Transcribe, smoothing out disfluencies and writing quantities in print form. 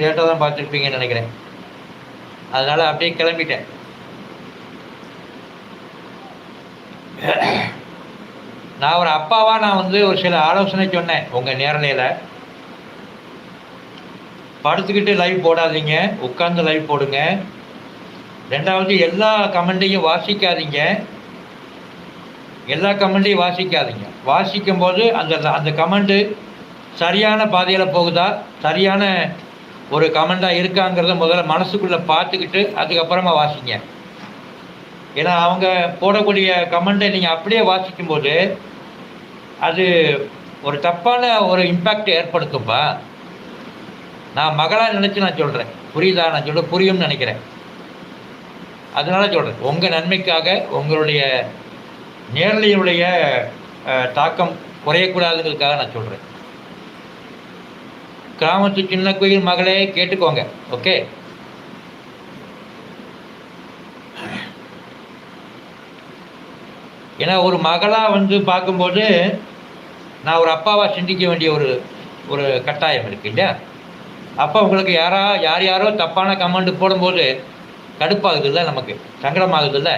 லேட்டாக தான் பார்த்துருப்பீங்கன்னு நினைக்கிறேன். அதனால் அப்படியே கிளம்பிட்டேன். நான் ஒரு அப்பாவாக நான் வந்து ஒரு சில ஆலோசனை சொன்னேன் உங்கள் நேரலையில். படுத்துக்கிட்டு லைவ் போடாதீங்க, உட்காந்து லைவ் போடுங்க. ரெண்டாவது எல்லா கமெண்ட்டையும் வாசிக்காதீங்க. எல்லா கமெண்ட்டையும் வாசிக்காதீங்க. வாசிக்கும்போது அந்த அந்த கமெண்ட்டு சரியான பாதையில் போகுதா, சரியான ஒரு கமெண்டாக இருக்காங்கிறத முதல்ல மனசுக்குள்ளே பார்த்துக்கிட்டு அதுக்கப்புறமா வாசிங்க. ஏன்னா அவங்க போடக்கூடிய கமெண்ட்டை நீங்கள் அப்படியே வாசிக்கும்போது அது ஒரு தப்பான ஒரு இம்பேக்ட் ஏற்படுத்தும்பா. நான் மகளாக நினச்சி நான் சொல்கிறேன், புரியுதா? நான் சொல்ல புரியும்னு நினைக்கிறேன். அதனால சொல்கிறேன், உங்கள் நன்மைக்காக உங்களுடைய நேரலையுடைய தாக்கம் குறையக்கூடாதுங்கிறதுக்காக நான் சொல்கிறேன். கிராமத்து சின்ன கோயில் மகளே கேட்டுக்கோங்க, ஓகே? ஏன்னா ஒரு மகளாக வந்து பார்க்கும்போது நான் ஒரு அப்பாவாக சிந்திக்க வேண்டிய ஒரு கட்டாயம் இருக்குது இல்லையா? அப்போ உங்களுக்கு யாரோ தப்பான கமெண்ட் போடும்போது கடுப்பாகுது இல்லை, நமக்கு சங்கடமாகுது இல்லை?